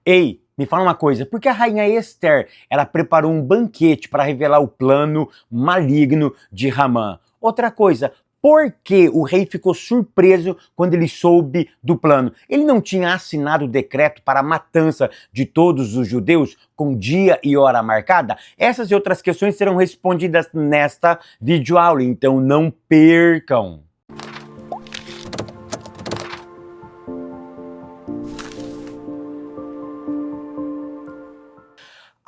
Ei, me fala uma coisa, por que a rainha Esther, ela preparou um banquete para revelar o plano maligno de Ramã? Outra coisa, por que o rei ficou surpreso quando ele soube do plano? Ele não tinha assinado o decreto para a matança de todos os judeus com dia e hora marcada? Essas e outras questões serão respondidas nesta videoaula, então não percam!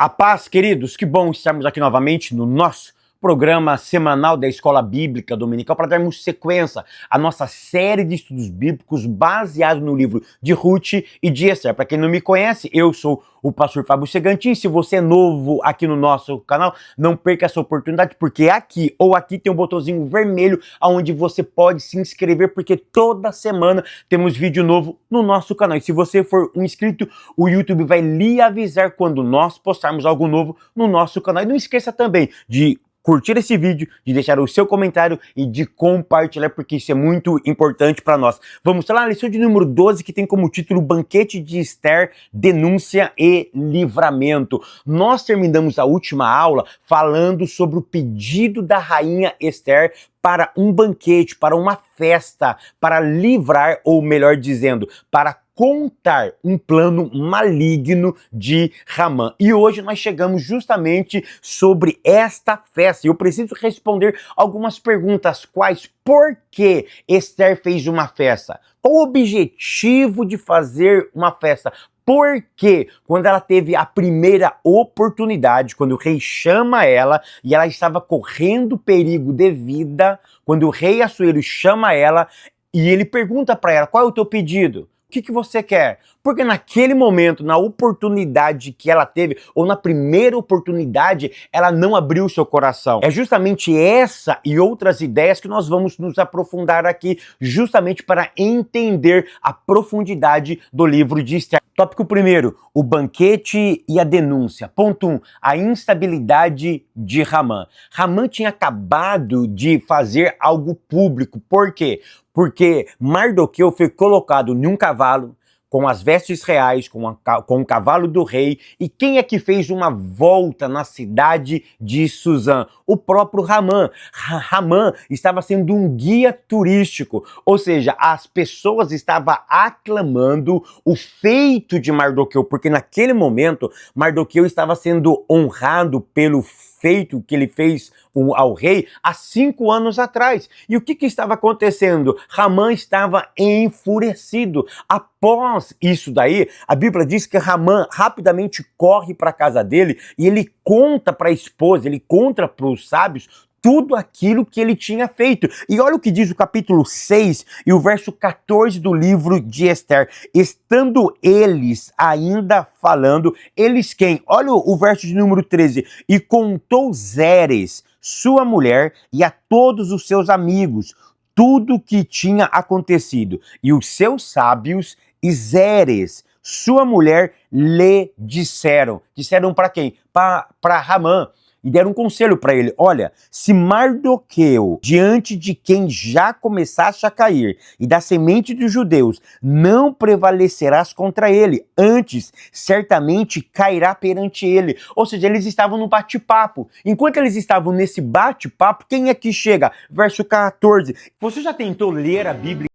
A paz, queridos, que bom estarmos aqui novamente no nosso programa semanal da Escola Bíblica Dominical para darmos sequência à nossa série de estudos bíblicos baseado no livro de Ruth e de Esther. Para quem não me conhece, eu sou o pastor Fábio Segantin. Se você é novo aqui no nosso canal, não perca essa oportunidade, porque aqui ou aqui tem um botãozinho vermelho onde você pode se inscrever, porque toda semana temos vídeo novo no nosso canal. E se você for um inscrito, o YouTube vai lhe avisar quando nós postarmos algo novo no nosso canal. E não esqueça também de curtir esse vídeo, de deixar o seu comentário e de compartilhar, porque isso é muito importante para nós. Vamos lá, a lição de número 12, que tem como título Banquete de Esther, Denúncia e Livramento. Nós terminamos a última aula falando sobre o pedido da rainha Esther para um banquete, para uma festa, para livrar, ou melhor dizendo, para contar um plano maligno de Ramã. E hoje nós chegamos justamente sobre esta festa. Eu preciso responder algumas perguntas, quais: por que Esther fez uma festa? Qual o objetivo de fazer uma festa? Porque quando ela teve a primeira oportunidade, quando o rei chama ela e ela estava correndo perigo de vida, quando o rei Assuero chama ela e ele pergunta para ela: qual é o teu pedido? O que você quer? Porque naquele momento, na oportunidade que ela teve, ou na primeira oportunidade, ela não abriu o seu coração. É justamente essa e outras ideias que nós vamos nos aprofundar aqui, justamente para entender a profundidade do livro de Esther. Tópico primeiro, o banquete e a denúncia. Ponto 1, a instabilidade de Ramã. Ramã tinha acabado de fazer algo público. Por quê? Porque Mardoqueu foi colocado em um cavalo, com as vestes reais, com o cavalo do rei. E quem é que fez uma volta na cidade de Suzã? O próprio Ramã. Ramã estava sendo um guia turístico, ou seja, as pessoas estavam aclamando o feito de Mardoqueu, porque naquele momento Mardoqueu estava sendo honrado pelo feito que ele fez ao rei há 5 anos atrás. E o que estava acontecendo? Ramã estava enfurecido. Após isso daí, a Bíblia diz que Ramã rapidamente corre para a casa dele e ele conta para a esposa, ele conta para os sábios tudo aquilo que ele tinha feito. E olha o que diz o capítulo 6 e o verso 14 do livro de Esther. Estando eles ainda falando, eles quem? Olha o verso de número 13. E contou Zeres, sua mulher, e a todos os seus amigos tudo o que tinha acontecido. E os seus sábios e Zeres, sua mulher, lhe disseram. Disseram para quem? Para Ramã. E deram um conselho para ele: olha, se Mardoqueu, diante de quem já começaste a cair, e da semente dos judeus, não prevalecerás contra ele, antes certamente cairá perante ele. Ou seja, eles estavam no bate-papo. Enquanto eles estavam nesse bate-papo, quem é que chega? Verso 14. Você já tentou ler a Bíblia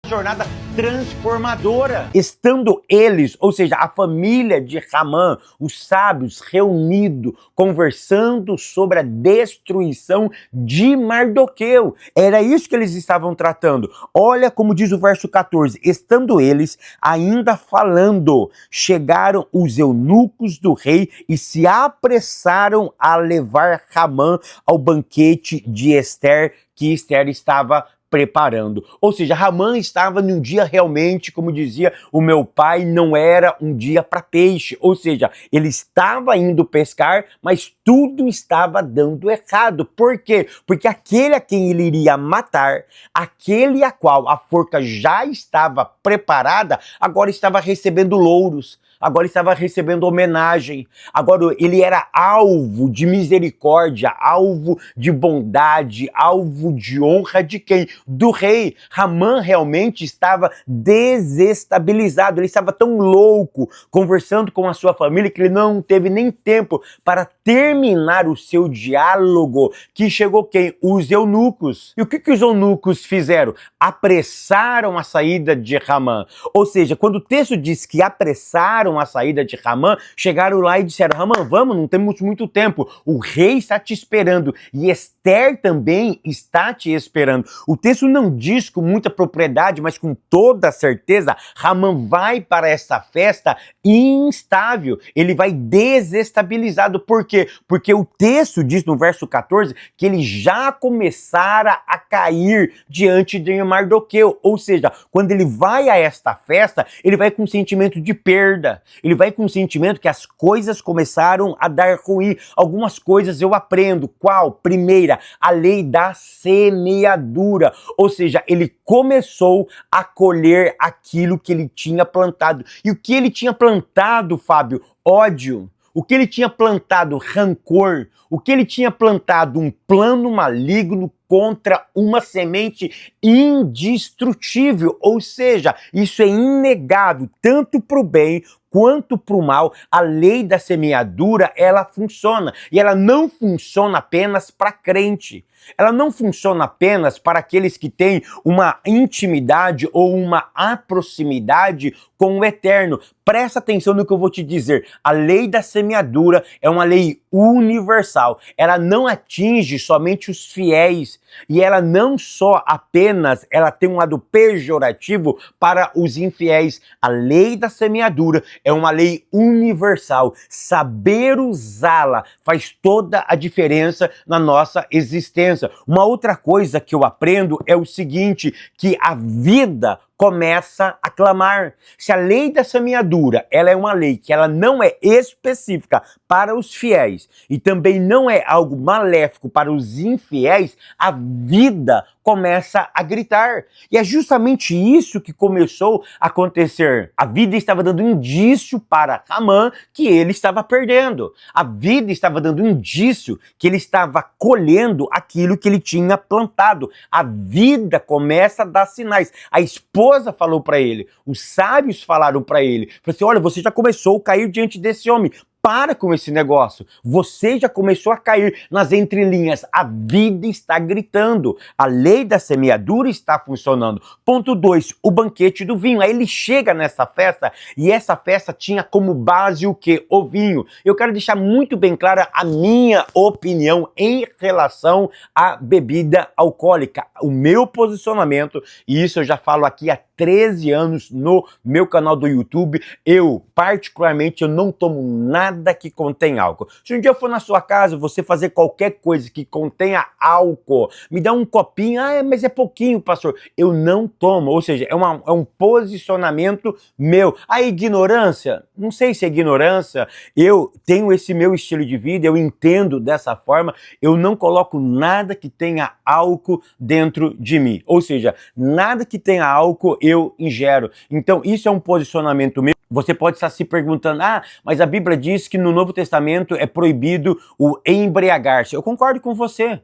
jornada transformadora. Estando eles, ou seja, a família de Ramã, os sábios reunidos, conversando sobre a destruição de Mardoqueu. Era isso que eles estavam tratando. Olha como diz o verso 14. Estando eles ainda falando, chegaram os eunucos do rei e se apressaram a levar Ramã ao banquete de Ester, que Ester estava preparando. Ou seja, Ramã estava num dia realmente, como dizia o meu pai, não era um dia para peixe. Ou seja, ele estava indo pescar, mas tudo estava dando errado. Por quê? Porque aquele a quem ele iria matar, aquele a qual a forca já estava preparada, agora estava recebendo louros. Agora estava recebendo homenagem, agora ele era alvo de misericórdia, alvo de bondade, alvo de honra de quem? Do rei. Ramã realmente estava desestabilizado, ele estava tão louco, conversando com a sua família, que ele não teve nem tempo para terminar o seu diálogo, que chegou quem? Os eunucos. E o que os eunucos fizeram? Apressaram a saída de Ramã. Ou seja, quando o texto diz que apressaram a saída de Ramã, chegaram lá e disseram: Ramã, vamos, não temos muito tempo, o rei está te esperando e Ester também está te esperando. O texto não diz com muita propriedade, mas com toda certeza, Ramã vai para essa festa instável, ele vai desestabilizado. Por quê? Porque o texto diz no verso 14 que ele já começara a cair diante de Mardoqueu, ou seja, quando ele vai a esta festa, ele vai com um sentimento de perda, ele vai com um sentimento que as coisas começaram a dar ruim. Algumas coisas eu aprendo. Qual? Primeira, a lei da semeadura, ou seja, ele começou a colher aquilo que ele tinha plantado. E o que ele tinha plantado, Fábio? Ódio. O que ele tinha plantado? Rancor. O que ele tinha plantado? Um plano maligno contra uma semente indestrutível. Ou seja, isso é inegável, tanto para o bem quanto para o mal. A lei da semeadura, ela funciona. E ela não funciona apenas para crente. Ela não funciona apenas para aqueles que têm uma intimidade ou uma proximidade com o Eterno. Presta atenção no que eu vou te dizer. A lei da semeadura é uma lei universal. Ela não atinge somente os fiéis. E ela não só apenas, ela tem um lado pejorativo para os infiéis. A lei da semeadura é uma lei universal. Saber usá-la faz toda a diferença na nossa existência. Uma outra coisa que eu aprendo é o seguinte, que a vida começa a clamar. Se a lei da semeadura, ela é uma lei que ela não é específica para os fiéis e também não é algo maléfico para os infiéis, a vida começa a gritar. E é justamente isso que começou a acontecer. A vida estava dando indício para Ramã que ele estava perdendo. A vida estava dando indício que ele estava colhendo aquilo que ele tinha plantado. A vida começa a dar sinais. A esposa falou para ele, os sábios falaram para ele, falou assim: olha, você já começou a cair diante desse homem. Para com esse negócio. Você já começou a cair nas entrelinhas. A vida está gritando. A lei da semeadura está funcionando. Ponto 2, o banquete do vinho. Aí ele chega nessa festa e essa festa tinha como base o quê? O vinho. Eu quero deixar muito bem clara a minha opinião em relação à bebida alcoólica. O meu posicionamento, e isso eu já falo aqui há 13 anos no meu canal do YouTube. Eu, particularmente, eu não tomo nada que contém álcool. Se um dia eu for na sua casa, você fazer qualquer coisa que contenha álcool, me dá um copinho, mas é pouquinho, pastor. Eu não tomo, ou seja, é um posicionamento meu. A ignorância, não sei se é ignorância, eu tenho esse meu estilo de vida, eu entendo dessa forma, eu não coloco nada que tenha álcool dentro de mim. Ou seja, nada que tenha álcool eu ingero. Então, isso é um posicionamento meu. Você pode estar se perguntando, mas a Bíblia diz que no Novo Testamento é proibido o embriagar-se. Eu concordo com você.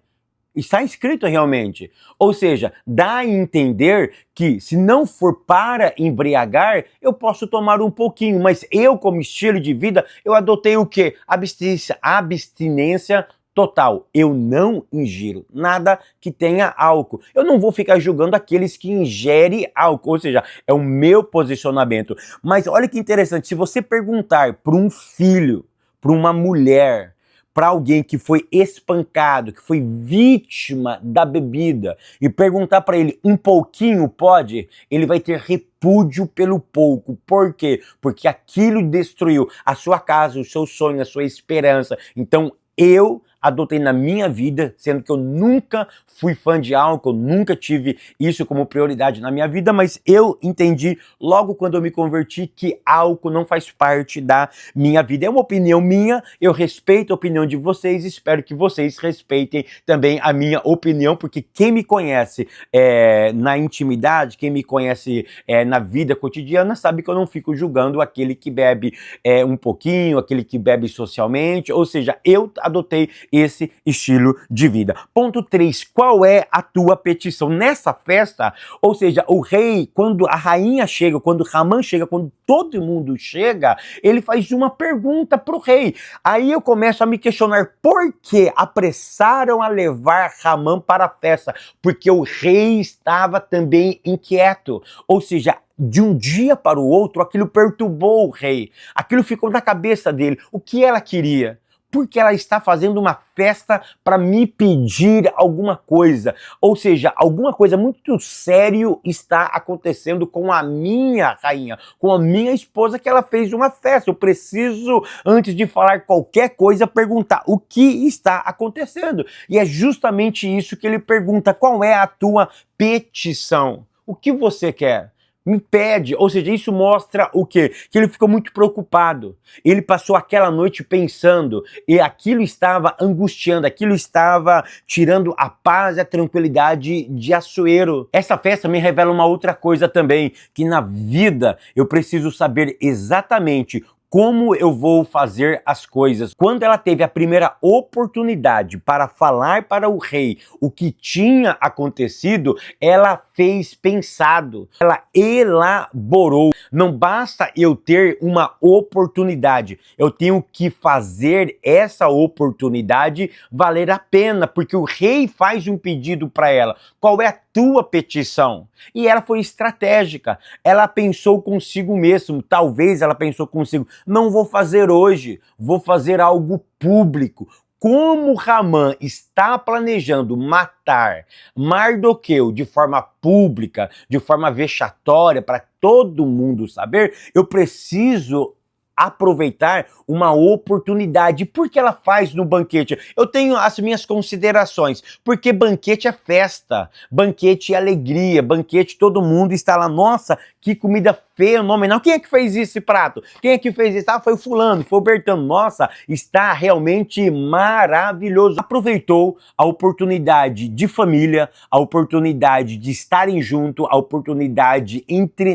Está escrito realmente. Ou seja, dá a entender que se não for para embriagar, eu posso tomar um pouquinho, mas eu, como estilo de vida, eu adotei o quê? Abstinência total. total. Eu não ingiro nada que tenha álcool. Eu não vou ficar julgando aqueles que ingerem álcool, ou seja, é o meu posicionamento. Mas olha que interessante, se você perguntar para um filho, para uma mulher, para alguém que foi espancado, que foi vítima da bebida, e perguntar para ele um pouquinho pode, ele vai ter repúdio pelo pouco. Por quê? Porque aquilo destruiu a sua casa, o seu sonho, a sua esperança. Então eu adotei na minha vida, sendo que eu nunca fui fã de álcool, nunca tive isso como prioridade na minha vida, mas eu entendi logo quando eu me converti que álcool não faz parte da minha vida. É uma opinião minha, eu respeito a opinião de vocês, espero que vocês respeitem também a minha opinião, porque quem me conhece na intimidade, quem me conhece na vida cotidiana, sabe que eu não fico julgando aquele que bebe um pouquinho, aquele que bebe socialmente, ou seja, eu adotei esse estilo de vida. Ponto 3, qual é a tua petição? Nessa festa, ou seja, o rei, quando a rainha chega, quando Ramã chega, quando todo mundo chega, ele faz uma pergunta para o rei. Aí eu começo a me questionar por que apressaram a levar Ramã para a festa? Porque o rei estava também inquieto, ou seja, de um dia para o outro, aquilo perturbou o rei, aquilo ficou na cabeça dele. O que ela queria? Porque ela está fazendo uma festa para me pedir alguma coisa. Ou seja, alguma coisa muito sério está acontecendo com a minha rainha, com a minha esposa, que ela fez uma festa. Eu preciso, antes de falar qualquer coisa, perguntar o que está acontecendo. E é justamente isso que ele pergunta: qual é a tua petição? O que você quer? Me pede, ou seja, isso mostra o quê? Que ele ficou muito preocupado. Ele passou aquela noite pensando e aquilo estava angustiando, aquilo estava tirando a paz e a tranquilidade de Assuero. Essa festa me revela uma outra coisa também, que na vida eu preciso saber exatamente como eu vou fazer as coisas. Quando ela teve a primeira oportunidade para falar para o rei o que tinha acontecido, ela fez pensado, ela elaborou. Não basta eu ter uma oportunidade, eu tenho que fazer essa oportunidade valer a pena, porque o rei faz um pedido para ela. Qual é a tua petição? E ela foi estratégica, ela pensou consigo mesmo, talvez ela pensou consigo: não vou fazer hoje, vou fazer algo público. Como Ramã está planejando matar Mardoqueu de forma pública, de forma vexatória, para todo mundo saber, eu preciso aproveitar uma oportunidade. Por que ela faz no banquete? Eu tenho as minhas considerações, porque banquete é festa, banquete é alegria, banquete todo mundo está lá. Nossa, que comida fenomenal. Quem é que fez esse prato? Quem é que fez isso? Ah, foi o fulano, foi o Bertano. Nossa, está realmente maravilhoso. Aproveitou a oportunidade de família, a oportunidade de estarem junto, a oportunidade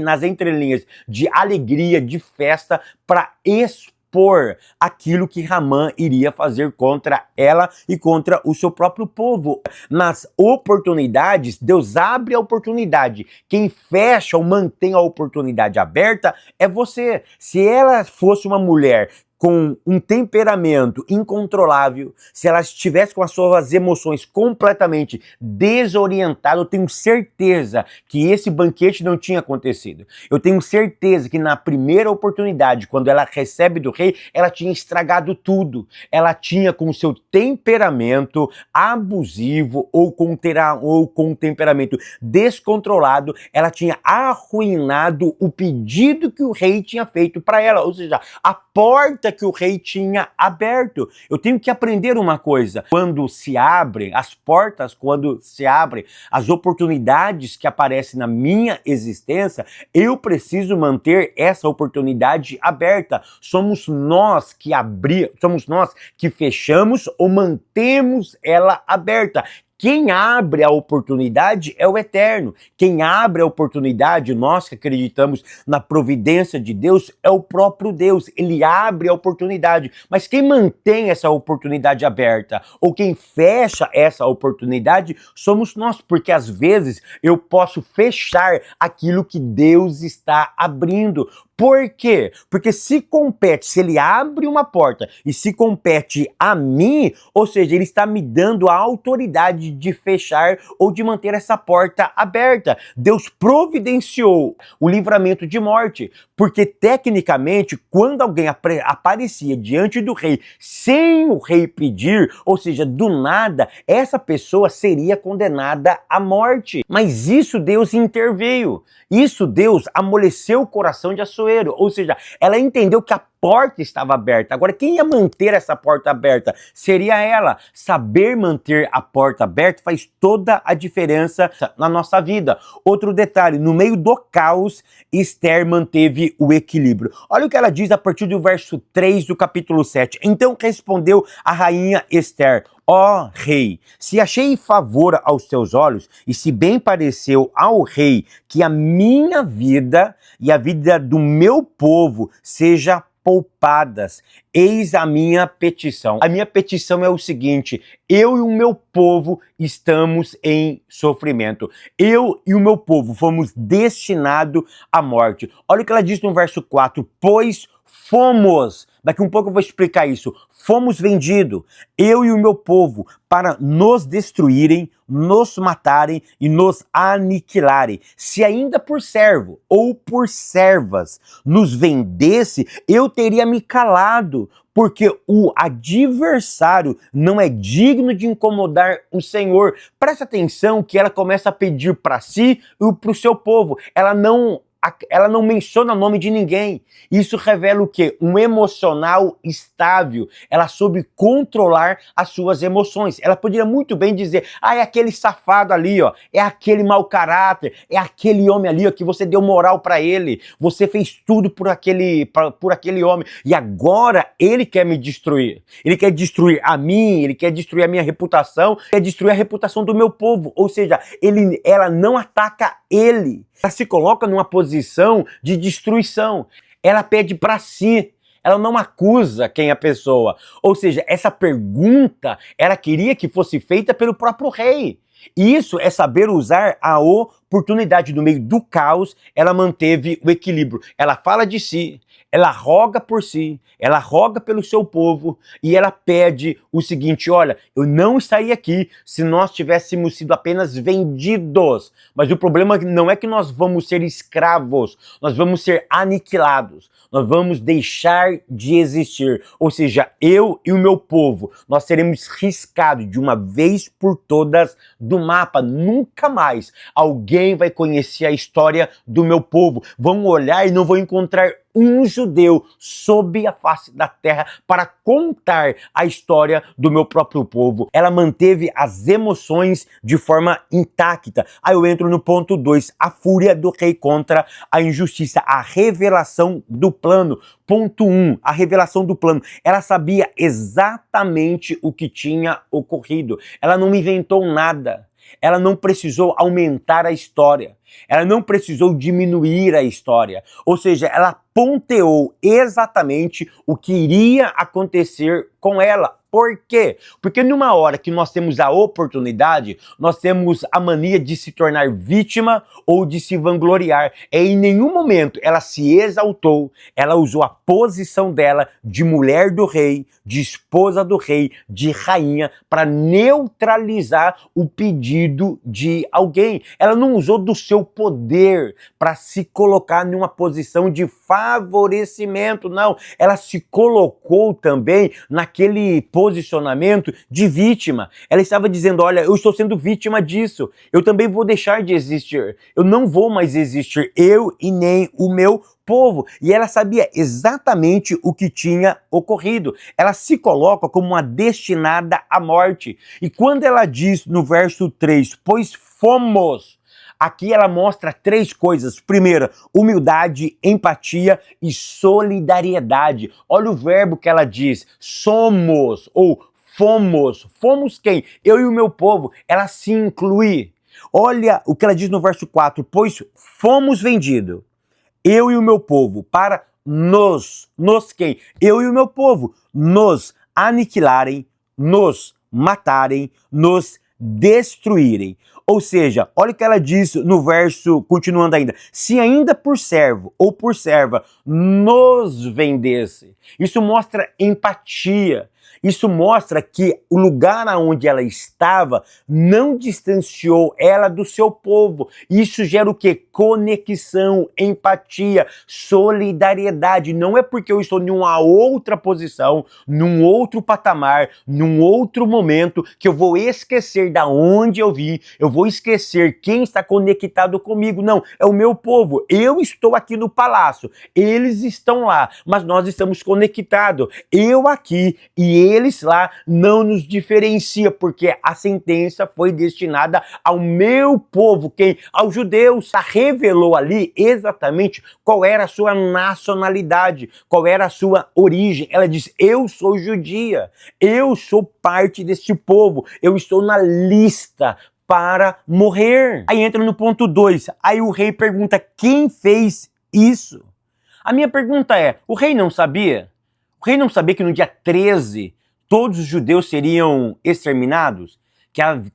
nas entrelinhas de alegria, de festa, para expor aquilo que Ramã iria fazer contra ela e contra o seu próprio povo. Nas oportunidades, Deus abre a oportunidade. Quem fecha ou mantém a oportunidade aberta é você. Se ela fosse uma mulher com um temperamento incontrolável, se ela estivesse com as suas emoções completamente desorientadas, eu tenho certeza que esse banquete não tinha acontecido. Eu tenho certeza que na primeira oportunidade, quando ela recebe do rei, ela tinha estragado tudo. Ela tinha, com o seu temperamento abusivo ou com temperamento descontrolado, ela tinha arruinado o pedido que o rei tinha feito para ela, ou seja, a porta que o rei tinha aberto. Eu tenho que aprender uma coisa: quando se abrem as portas, quando se abrem as oportunidades que aparecem na minha existência, eu preciso manter essa oportunidade aberta. Somos nós que fechamos ou mantemos ela aberta. Quem abre a oportunidade é o Eterno. Quem abre a oportunidade, nós que acreditamos na providência de Deus, é o próprio Deus. Ele abre a oportunidade. Mas quem mantém essa oportunidade aberta ou quem fecha essa oportunidade somos nós, porque às vezes eu posso fechar aquilo que Deus está abrindo. Por quê? Porque se ele abre uma porta e se compete a mim, ou seja, ele está me dando a autoridade de fechar ou de manter essa porta aberta. Deus providenciou o livramento de morte, porque tecnicamente, quando alguém aparecia diante do rei sem o rei pedir, ou seja, do nada, essa pessoa seria condenada à morte. Mas isso Deus interveio. Isso Deus amoleceu o coração de Assuero, ou seja, ela entendeu que a porta estava aberta. Agora, quem ia manter essa porta aberta? Seria ela. Saber manter a porta aberta faz toda a diferença na nossa vida. Outro detalhe, no meio do caos, Esther manteve o equilíbrio. Olha o que ela diz a partir do verso 3 do capítulo 7. Então respondeu a rainha Esther: ó rei, se achei favor aos teus olhos, e se bem pareceu ao rei que a minha vida e a vida do meu povo seja poupadas, eis a minha petição. A minha petição é o seguinte: eu e o meu povo estamos em sofrimento. Eu e o meu povo fomos destinados à morte. Olha o que ela diz no verso 4, pois fomos, daqui um pouco eu vou explicar isso, fomos vendidos, eu e o meu povo, para nos destruírem, nos matarem e nos aniquilarem. Se ainda por servo ou por servas nos vendesse, eu teria me calado, porque o adversário não é digno de incomodar o Senhor. Presta atenção que ela começa a pedir para si e para o seu povo. Ela não menciona o nome de ninguém. Isso revela o quê? Um emocional estável. Ela soube controlar as suas emoções. Ela poderia muito bem dizer: é aquele safado ali, ó, é aquele mau caráter, é aquele homem ali, ó, que você deu moral para ele, você fez tudo por aquele homem, e agora ele quer me destruir. Ele quer destruir a mim, ele quer destruir a minha reputação, quer destruir a reputação do meu povo. Ou seja, ela não ataca ele. Ela se coloca numa posição de destruição. Ela pede para si. Ela não acusa quem é a pessoa. Ou seja, essa pergunta, ela queria que fosse feita pelo próprio rei. Isso é saber usar a oportunidade. No meio do caos, ela manteve o equilíbrio. Ela fala de si, ela roga por si, ela roga pelo seu povo e ela pede o seguinte: olha, eu não estaria aqui se nós tivéssemos sido apenas vendidos. Mas o problema não é que nós vamos ser escravos, nós vamos ser aniquilados, nós vamos deixar de existir. Ou seja, eu e o meu povo, nós seremos riscados de uma vez por todas do mapa. Nunca mais alguém vai conhecer a história do meu povo. Vão olhar e não vão encontrar um judeu sob a face da terra para contar a história do meu próprio povo. Ela manteve as emoções de forma intacta. Aí eu entro no ponto 2, a fúria do rei contra a injustiça, a revelação do plano. Ponto 1, a revelação do plano. Ela sabia exatamente o que tinha ocorrido. Ela não inventou nada. Ela não precisou aumentar a história. Ela não precisou diminuir a história. Ou seja, ela ponteou exatamente o que iria acontecer com ela. Por quê? Porque numa hora que nós temos a oportunidade, nós temos a mania de se tornar vítima ou de se vangloriar. E em nenhum momento ela se exaltou, ela usou a posição dela de mulher do rei, de esposa do rei, de rainha, para neutralizar o pedido de alguém. Ela não usou do seu poder para se colocar numa posição de favorecimento, não. Ela se colocou também naquele posicionamento de vítima. Ela estava dizendo: olha, eu estou sendo vítima disso, eu também vou deixar de existir, eu não vou mais existir, eu e nem o meu povo. E ela sabia exatamente o que tinha ocorrido. Ela se coloca como uma destinada à morte. E quando ela diz no verso 3, pois fomos, aqui ela mostra 3 coisas. Primeira, humildade, empatia e solidariedade. Olha o verbo que ela diz, somos ou fomos. Fomos quem? Eu e o meu povo. Ela se inclui. Olha o que ela diz no verso 4, pois fomos vendidos, eu e o meu povo, para nos quem? Eu e o meu povo, nos aniquilarem, nos matarem, nos destruírem. Ou seja, olha o que ela diz no verso, continuando ainda. Se ainda por servo ou por serva nos vendesse. Isso mostra empatia. Isso mostra que o lugar onde ela estava não distanciou ela do seu povo. Isso gera o quê? Conexão, empatia, solidariedade. Não é porque eu estou em uma outra posição, num outro patamar, num outro momento, que eu vou esquecer da onde eu vim, eu vou esquecer quem está conectado comigo. Não, é o meu povo. Eu estou aqui no palácio, eles estão lá, mas nós estamos conectados. Eu aqui e eles lá não nos diferencia, porque a sentença foi destinada ao meu povo, quem? Aos judeus. Revelou ali exatamente qual era a sua nacionalidade, qual era a sua origem. Ela diz, eu sou judia, eu sou parte deste povo, eu estou na lista para morrer. Aí entra no ponto 2, aí o rei pergunta, quem fez isso? A minha pergunta é, o rei não sabia? O rei não sabia que no dia 13 todos os judeus seriam exterminados?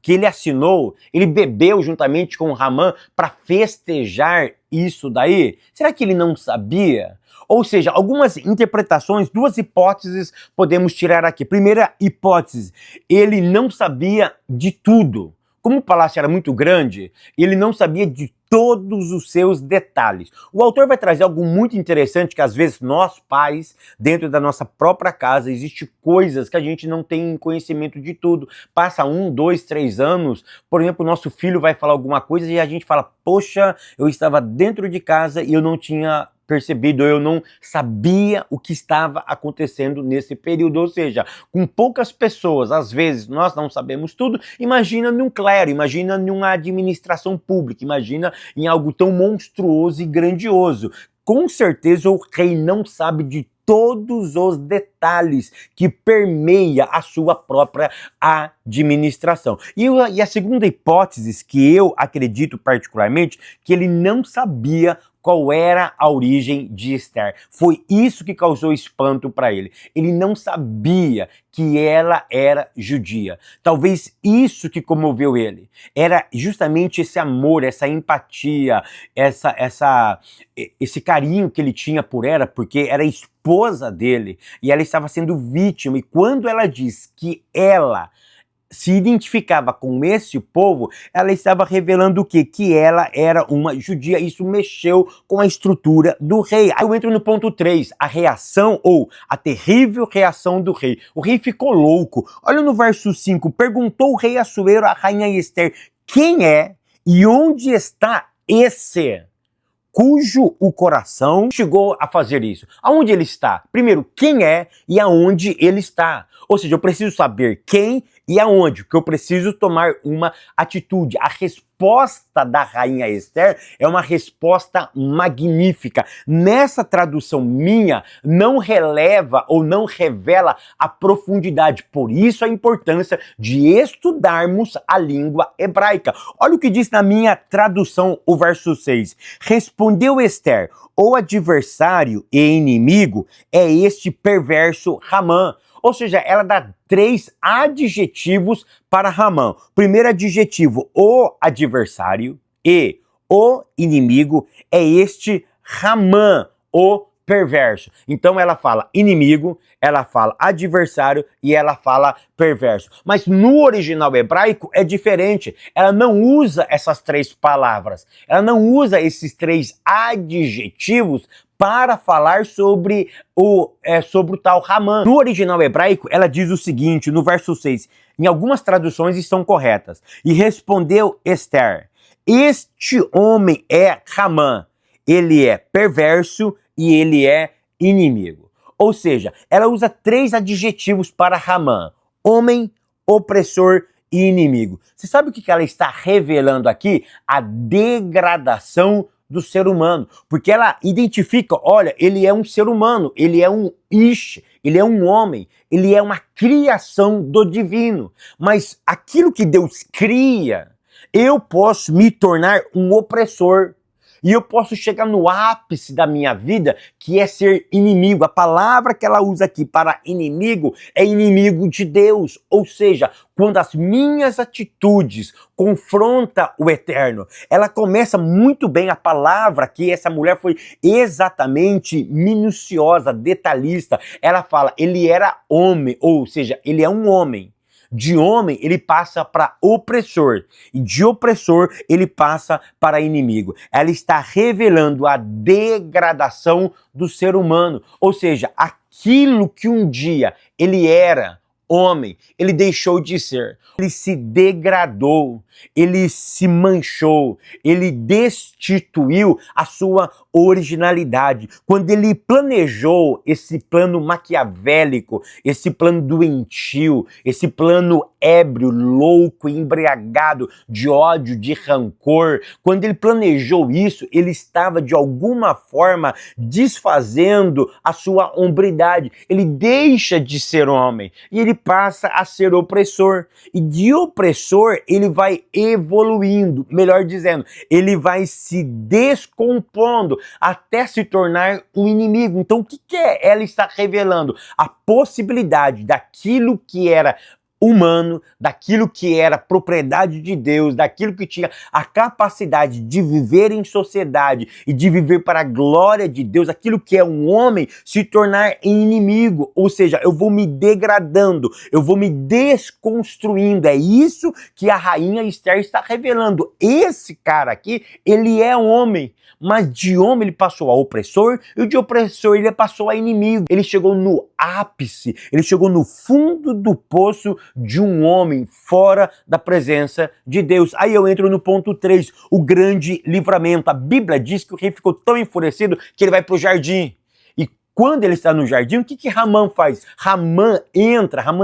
Que ele assinou, ele bebeu juntamente com Ramã para festejar isso daí? Será que ele não sabia? Ou seja, algumas interpretações, duas hipóteses podemos tirar aqui. Primeira hipótese, ele não sabia de tudo. Como o palácio era muito grande, ele não sabia de todos os seus detalhes. O autor vai trazer algo muito interessante, que às vezes nós, pais, dentro da nossa própria casa, existe coisas que a gente não tem conhecimento de tudo. Passa 1, 2, 3 anos, por exemplo, o nosso filho vai falar alguma coisa e a gente fala, poxa, eu estava dentro de casa e eu não tinha percebido, eu não sabia o que estava acontecendo nesse período. Ou seja, com poucas pessoas, às vezes nós não sabemos tudo. Imagina num clero, imagina numa administração pública, imagina em algo tão monstruoso e grandioso. Com certeza o rei não sabe de todos os detalhes que permeia a sua própria administração. E a segunda hipótese, que eu acredito particularmente, que ele não sabia qual era a origem de Esther. Foi isso que causou espanto para ele. Ele não sabia que ela era judia. Talvez isso que comoveu ele. Era justamente esse amor, essa empatia, esse carinho que ele tinha por ela, porque era esposa dele e ela estava sendo vítima. E quando ela diz que ela se identificava com esse povo, ela estava revelando o quê? Que ela era uma judia. Isso mexeu com a estrutura do rei. Aí eu entro no ponto 3, a reação ou a terrível reação do rei. O rei ficou louco. Olha no verso 5, perguntou o rei Assuero à rainha Esther, quem é e onde está esse cujo o coração chegou a fazer isso? Aonde ele está? Primeiro, quem é e aonde ele está? Ou seja, eu preciso saber quem e aonde, porque eu preciso tomar uma atitude. A resposta da rainha Esther é uma resposta magnífica. Nessa tradução minha, não releva ou não revela a profundidade. Por isso a importância de estudarmos a língua hebraica. Olha o que diz na minha tradução, o verso 6. Respondeu Esther, o adversário e inimigo é este perverso Ramã. Ou seja, ela dá 3 adjetivos para Ramã. Primeiro adjetivo, o adversário, e o inimigo é este Ramã, o perverso. Então ela fala inimigo, ela fala adversário e ela fala perverso. Mas no original hebraico é diferente. Ela não usa essas 3 palavras. Ela não usa esses 3 adjetivos para falar sobre o tal Ramã. No original hebraico, ela diz o seguinte, no verso 6, em algumas traduções estão corretas, e respondeu Esther, este homem é Ramã, ele é perverso e ele é inimigo. Ou seja, ela usa 3 adjetivos para Ramã, homem, opressor e inimigo. Você sabe o que ela está revelando aqui? A degradação do ser humano, porque ela identifica, olha, ele é um ser humano, ele é um ish, ele é um homem, ele é uma criação do divino, mas aquilo que Deus cria, eu posso me tornar um opressor, E eu posso chegar no ápice da minha vida, que é ser inimigo. A palavra que ela usa aqui para inimigo é inimigo de Deus. Ou seja, quando as minhas atitudes confrontam o eterno. Ela começa muito bem a palavra que essa mulher foi exatamente minuciosa, detalhista. Ela fala, ele era homem, ou seja, ele é um homem. De homem, ele passa para opressor. E de opressor, ele passa para inimigo. Ela está revelando a degradação do ser humano. Ou seja, aquilo que um dia ele era homem, ele deixou de ser. Ele se degradou, ele se manchou, ele destituiu a sua originalidade. Quando ele planejou esse plano maquiavélico, esse plano doentio, esse plano ébrio, louco, embriagado de ódio, de rancor, quando ele planejou isso, ele estava de alguma forma desfazendo a sua hombridade. Ele deixa de ser homem e ele passa a ser opressor. E de opressor ele vai evoluindo, melhor dizendo, ele vai se descompondo até se tornar um inimigo. Então o que é? Ela está revelando a possibilidade daquilo que era humano, daquilo que era propriedade de Deus, daquilo que tinha a capacidade de viver em sociedade e de viver para a glória de Deus, aquilo que é um homem se tornar inimigo, ou seja, eu vou me degradando, eu vou me desconstruindo. É isso que a rainha Esther está revelando. Esse cara aqui, ele é homem, mas de homem ele passou a opressor e de opressor ele passou a inimigo. Ele chegou no ápice, ele chegou no fundo do poço de um homem fora da presença de Deus. Aí eu entro no ponto 3, o grande livramento. A Bíblia diz que o rei ficou tão enfurecido que ele vai para o jardim. E quando ele está no jardim, o que Ramã faz? Ramã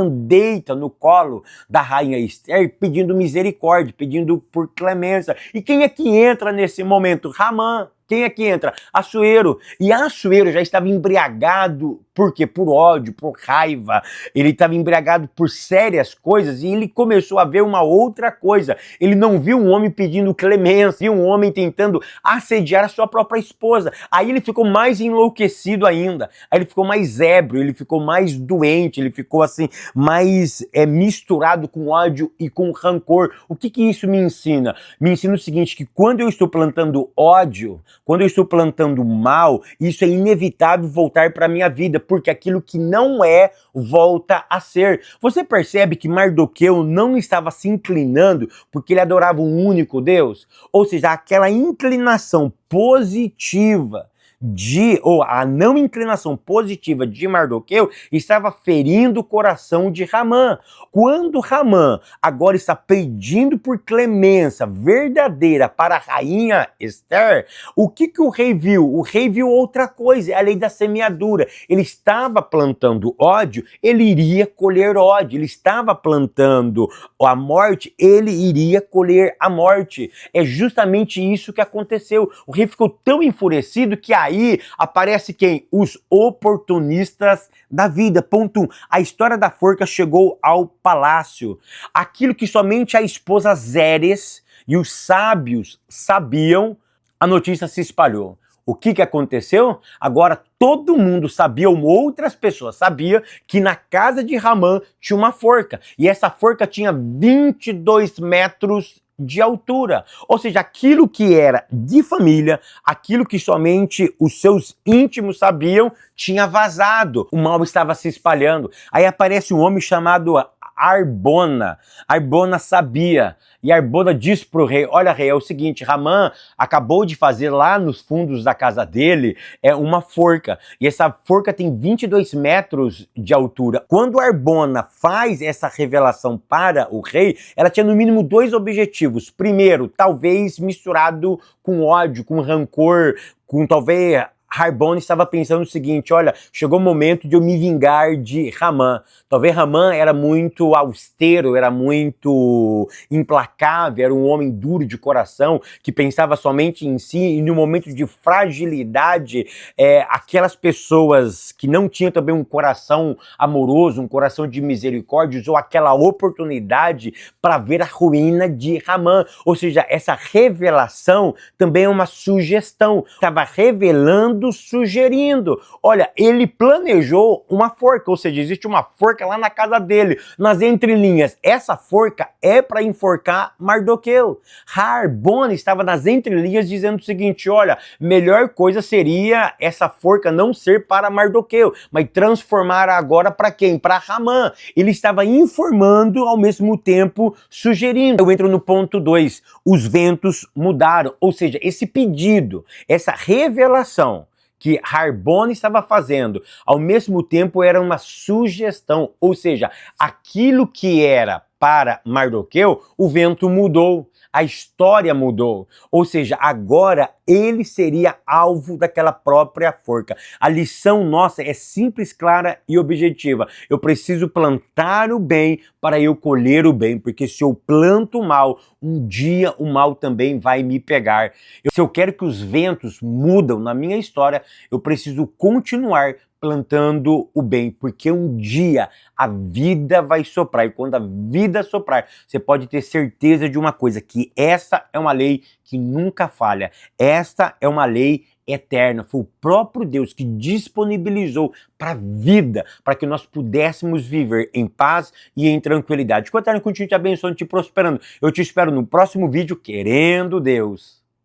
deita no colo da rainha Esther pedindo misericórdia, pedindo por clemência. E quem é que entra nesse momento? Ramã. Quem é que entra? Assuero. E Assuero já estava embriagado, por quê? Por ódio, por raiva. Ele estava embriagado por sérias coisas e ele começou a ver uma outra coisa. Ele não viu um homem pedindo clemência, viu um homem tentando assediar a sua própria esposa. Aí ele ficou mais enlouquecido ainda. Aí ele ficou mais ébrio, ele ficou mais doente, ele ficou assim, mais misturado com ódio e com rancor. O que isso me ensina? Me ensina o seguinte, que quando eu estou plantando ódio, quando eu estou plantando mal, isso é inevitável voltar para a minha vida, porque aquilo que não é, volta a ser. Você percebe que Mardoqueu não estava se inclinando porque ele adorava um único Deus? Ou seja, aquela inclinação positiva ou a não inclinação positiva de Mardoqueu estava ferindo o coração de Ramã. Quando Ramã agora está pedindo por clemência verdadeira para a rainha Esther, o que o rei viu? O rei viu outra coisa, é a lei da semeadura. Ele estava plantando ódio, ele iria colher ódio. Ele estava plantando a morte, ele iria colher a morte. É justamente isso que aconteceu. O rei ficou tão enfurecido que aí aparece quem? Os oportunistas da vida. Ponto 1. A história da forca chegou ao palácio. Aquilo que somente a esposa Zeres e os sábios sabiam, a notícia se espalhou. O que aconteceu? Agora todo mundo sabia, ou outras pessoas sabiam, que na casa de Ramã tinha uma forca. E essa forca tinha 22 metros de altura. Ou seja, aquilo que era de família, aquilo que somente os seus íntimos sabiam, tinha vazado. O mal estava se espalhando. Aí aparece um homem chamado Arbona. Arbona sabia. E Arbona diz para o rei, olha rei, é o seguinte, Ramã acabou de fazer lá nos fundos da casa dele uma forca. E essa forca tem 22 metros de altura. Quando Arbona faz essa revelação para o rei, ela tinha no mínimo 2 objetivos. Primeiro, talvez misturado com ódio, com rancor, com talvez Harbona estava pensando o seguinte: olha, chegou o momento de eu me vingar de Haman. Talvez Haman era muito austero, era muito implacável, era um homem duro de coração, que pensava somente em si, e no momento de fragilidade, aquelas pessoas que não tinham também um coração amoroso, um coração de misericórdia, usou aquela oportunidade para ver a ruína de Haman. Ou seja, essa revelação também é uma sugestão. Estava revelando, sugerindo. Olha, ele planejou uma forca, ou seja, existe uma forca lá na casa dele, nas entrelinhas. Essa forca é para enforcar Mardoqueu. Harbona estava nas entrelinhas dizendo o seguinte: olha, melhor coisa seria essa forca não ser para Mardoqueu, mas transformar agora para quem? Para Haman. Ele estava informando, ao mesmo tempo sugerindo. Eu entro no ponto 2. Os ventos mudaram. Ou seja, esse pedido, essa revelação que Harbona estava fazendo, ao mesmo tempo era uma sugestão. Ou seja, aquilo que era para Mardoqueu, o vento mudou. A história mudou, ou seja, agora ele seria alvo daquela própria forca. A lição nossa é simples, clara e objetiva. Eu preciso plantar o bem para eu colher o bem, porque se eu planto o mal, um dia o mal também vai me pegar. Se eu quero que os ventos mudam na minha história, eu preciso continuar plantando o bem, porque um dia a vida vai soprar, e quando a vida soprar, você pode ter certeza de uma coisa, que essa é uma lei que nunca falha, esta é uma lei eterna, foi o próprio Deus que disponibilizou para a vida, para que nós pudéssemos viver em paz e em tranquilidade. Que o Eterno continue te abençoando, te prosperando. Eu te espero no próximo vídeo, querendo Deus.